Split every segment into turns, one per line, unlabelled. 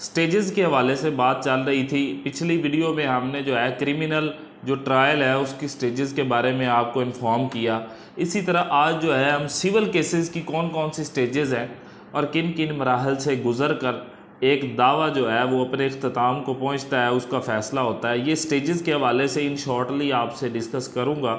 Stages के हवाले से बात चल रही थी। पिछली वीडियो में हमने जो है क्रिमिनल जो ट्रायल है उसकी स्टेजेस के बारे में आपको इन्फॉर्म किया। इसी तरह आज जो है हम सिविल केसेस की कौन कौन सी स्टेजेस हैं और किन किन मराहल से गुज़र कर एक दावा जो है वो अपने इख्तिताम को पहुंचता है, उसका फ़ैसला होता है। ये स्टेजेस के हवाले से इन शॉर्टली आपसे डिस्कस करूंगा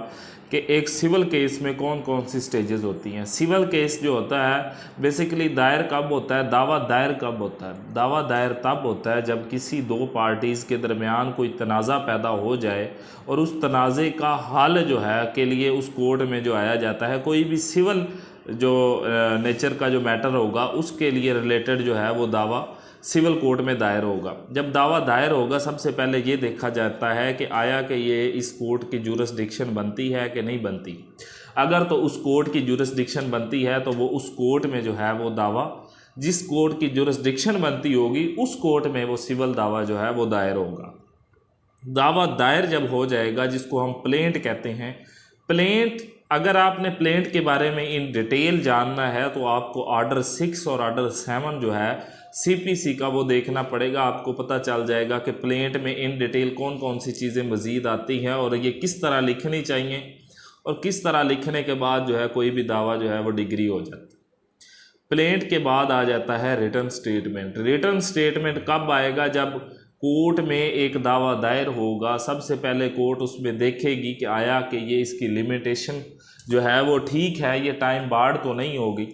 कि एक सिविल केस में कौन कौन सी स्टेजेस होती हैं। सिविल केस जो होता है बेसिकली दायर कब होता है, दावा दायर कब होता है। दावा दायर तब होता है जब किसी दो पार्टीज़ के दरमियान कोई तनाज़ा पैदा हो जाए और उस तनाज़े का हल जो है के लिए उस कोर्ट में जो आया जाता है। कोई भी सिविल जो नेचर का जो मैटर होगा उसके लिए रिलेटेड जो है वो दावा सिविल कोर्ट में दायर होगा। जब दावा दायर होगा सबसे पहले ये देखा जाता है कि आया कि ये इस कोर्ट की जुरिस्डिक्शन बनती है कि नहीं बनती। अगर तो उस कोर्ट की जुरिस्डिक्शन बनती है तो वो उस कोर्ट में जो है वो दावा, जिस कोर्ट की जुरिस्डिक्शन बनती होगी उस कोर्ट में वो सिविल दावा जो है वो दायर होगा। दावा दायर जब हो जाएगा, जिसको हम प्लेंट कहते हैं, प्लेंट अगर आपने प्लेंट के बारे में इन डिटेल जानना है तो आपको ऑर्डर 6 और ऑर्डर 7 जो है सीपीसी का वो देखना पड़ेगा। आपको पता चल जाएगा कि प्लेंट में इन डिटेल कौन कौन सी चीज़ें मज़ीद आती हैं और ये किस तरह लिखनी चाहिए और किस तरह लिखने के बाद जो है कोई भी दावा जो है वो डिग्री हो जाती है। प्लेंट के बाद आ जाता है रिटन स्टेटमेंट। रिटन स्टेटमेंट कब आएगा? जब कोर्ट में एक दावा दायर होगा, सबसे पहले कोर्ट उसमें देखेगी कि आया कि ये इसकी लिमिटेशन जो है वो ठीक है, ये टाइम बार्ड तो नहीं होगी।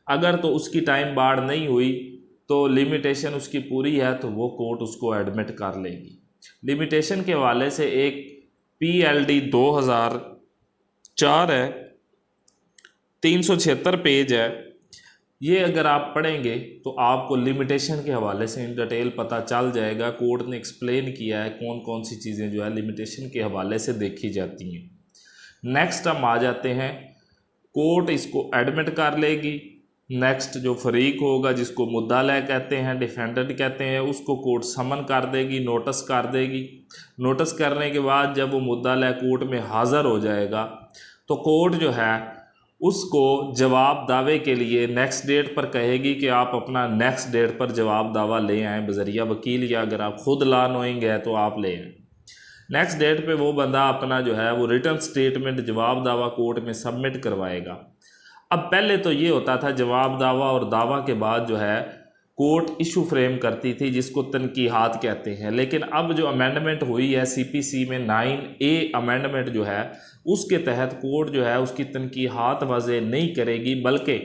अगर तो उसकी टाइम बार्ड नहीं हुई तो लिमिटेशन उसकी पूरी है तो वो कोर्ट उसको एडमिट कर लेगी। लिमिटेशन के हवाले से एक PLD 2004 है, 376 पेज है। ये अगर आप पढ़ेंगे तो आपको लिमिटेशन के हवाले से इन डिटेल पता चल जाएगा। कोर्ट ने एक्सप्लेन किया है कौन कौन सी चीज़ें जो है लिमिटेशन के हवाले से देखी जाती हैं। नेक्स्ट हम आ जाते हैं, कोर्ट इसको एडमिट कर लेगी। नेक्स्ट जो फरीक होगा, जिसको मुद्दाला कहते हैं, डिफेंडेंट कहते हैं, उसको कोर्ट समन कर देगी, नोटिस कर देगी। नोटिस करने के बाद जब वो मुद्दाला कोर्ट में हाज़र हो जाएगा तो कोर्ट जो है उसको जवाब दावे के लिए नेक्स्ट डेट पर कहेगी कि आप अपना नेक्स्ट डेट पर जवाब दावा ले आएँ बज़रिया वकील, या अगर आप खुद ला नोइंग है तो आप ले आएँ। नेक्स्ट डेट पे वो बंदा अपना जो है वो रिटन स्टेटमेंट जवाब दावा कोर्ट में सबमिट करवाएगा। अब पहले तो ये होता था जवाब दावा और दावा के बाद जो है कोर्ट इशू फ्रेम करती थी, जिसको तनकीहात कहते हैं। लेकिन अब जो अमेंडमेंट हुई है CPC में 9A अमेंडमेंट जो है उसके तहत कोर्ट जो है उसकी तनकीहात वज़े नहीं करेगी, बल्कि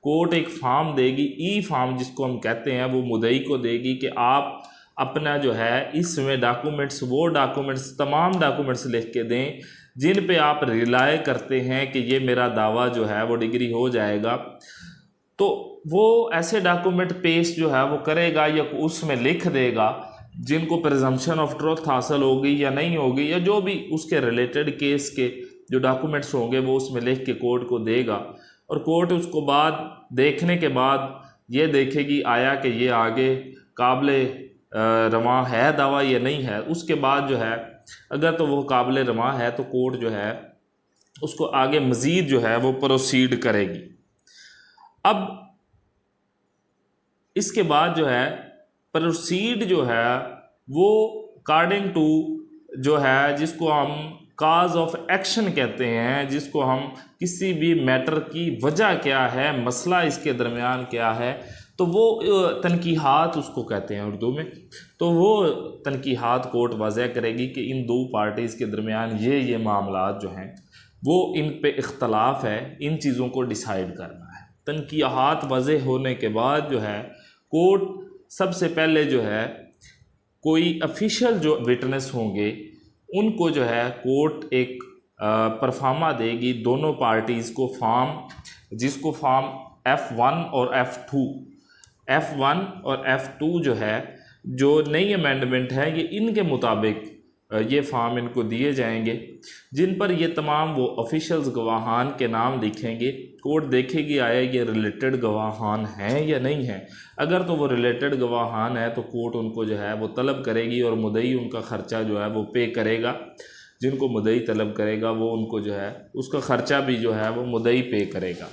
कोर्ट एक फॉर्म देगी, फॉर्म जिसको हम कहते हैं, वो मुद्दई को देगी कि आप अपना जो है इसमें डॉक्यूमेंट्स, वो डॉक्यूमेंट्स, तमाम डॉक्यूमेंट्स लिख के दें जिन पे आप रिलाय करते हैं कि ये मेरा दावा जो है वो डिग्री हो जाएगा। तो वो ऐसे डॉक्यूमेंट पेश जो है वो करेगा या उसमें लिख देगा जिनको प्रिजम्पशन ऑफ ट्रुथ हासिल होगी या नहीं होगी, या जो भी उसके रिलेटेड केस के जो डॉक्यूमेंट्स होंगे वो उसमें लिख के कोर्ट को देगा। और कोर्ट उसको बाद देखने के बाद ये देखेगी आया कि ये आगे काबिले रवा है दावा या नहीं है। उसके बाद जो है अगर तो वो काबिले रवा है तो कोर्ट जो है उसको आगे मज़ीद जो है वो प्रोसीड करेगी। अब इसके बाद जो है प्रोसीड जो है वो अकॉर्डिंग टू जो है जिसको हम काज ऑफ एक्शन कहते हैं, जिसको हम किसी भी मैटर की वजह क्या है, मसला इसके दरमियान क्या है, तो वो तनकीहात उसको कहते हैं उर्दू में। तो वो तनकीहात कोर्ट वाज़ह करेगी कि इन दो पार्टीज़ के दरमियान ये मामलात जो हैं वो इन पे इख्तलाफ है, इन चीज़ों को डिसाइड करना है। तनकीहात वाज़ह होने के बाद जो है कोर्ट सबसे पहले जो है कोई ऑफिशियल जो विटनेस होंगे उनको जो है कोर्ट एक परफार्मा देगी दोनों पार्टीज़ को, फॉर्म जिसको फॉर्म F1 और F1 और F2 जो है जो नई अमेंडमेंट है ये इनके मुताबिक ये फॉर्म इनको दिए जाएंगे, जिन पर ये तमाम वो ऑफिशियल्स गवाहान के नाम लिखेंगे। कोर्ट देखेगी आया ये रिलेटेड गवाहान हैं या नहीं है। अगर तो वो रिलेटेड गवाहान है तो कोर्ट उनको जो है वो तलब करेगी और मुद्दई उनका ख़र्चा जो है वो पे करेगा। जिनको मुद्दई तलब करेगा वो उनको जो है उसका ख़र्चा भी जो है वो मुद्दई पे करेगा।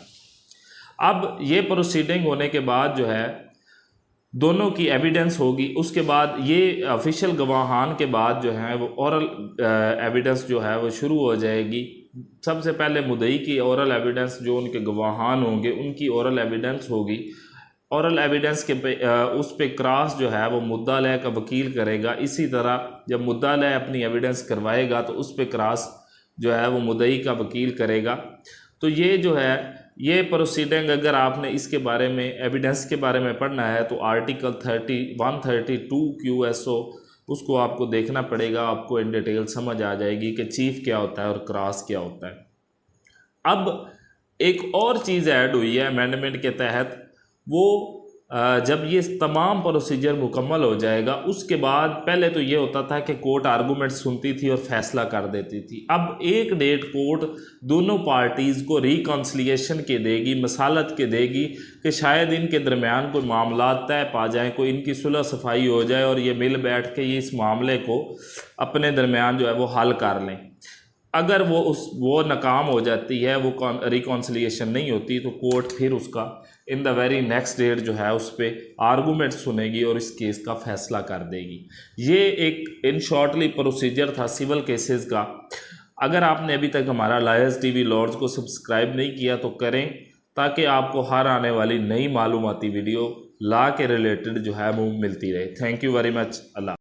अब ये प्रोसीडिंग होने के बाद जो है दोनों की एविडेंस होगी। उसके बाद ये ऑफिशियल गवाहान के बाद जो है वो औरल एविडेंस जो है वो शुरू हो जाएगी। सबसे पहले मुद्दई की औरल एविडेंस, जो उनके गवाहान होंगे उनकी औरल एविडेंस होगी। औरल एविडेंस के पे उस पे क्रॉस जो है वो मुद्दालय का वकील करेगा। इसी तरह जब मुद्दालय अपनी एविडेंस करवाएगा तो उस पे क्रॉस जो है वो मुद्दई का वकील करेगा। तो ये जो है ये प्रोसीडिंग, अगर आपने इसके बारे में एविडेंस के बारे में पढ़ना है तो आर्टिकल 132 QSO उसको आपको देखना पड़ेगा। आपको इन डिटेल समझ आ जाएगी कि चीफ क्या होता है और क्रॉस क्या होता है। अब एक और चीज़ ऐड हुई है अमेंडमेंट के तहत, वो जब ये तमाम प्रोसीजर मुकम्मल हो जाएगा उसके बाद, पहले तो ये होता था कि कोर्ट आर्गूमेंट सुनती थी और फैसला कर देती थी। अब एक डेट कोर्ट दोनों पार्टीज़ को रिकॉन्सिलिएशन के देगी, मसालत के देगी कि शायद इनके दरमियान कोई मामला तय पा जाए, कोई इनकी सुलह सफाई हो जाए और ये मिल बैठ के ये इस मामले को अपने दरमियान जो है वो हल कर लें। अगर वो नाकाम हो जाती है, वो रिकॉन्सिलिएशन नहीं होती, तो कोर्ट फिर उसका in the very next date जो है उस पर आर्गूमेंट सुनेगी और इस केस का फैसला कर देगी। ये एक इन शॉर्टली प्रोसीजर था सिविल केसेस का। अगर आपने अभी तक हमारा लायर्स टीवी लॉर्ड्स को सब्सक्राइब नहीं किया तो करें, ताकि आपको हर आने वाली नई मालूमाती वीडियो लॉ के रिलेटेड जो है वो मिलती रहे। Thank you very much. Allah.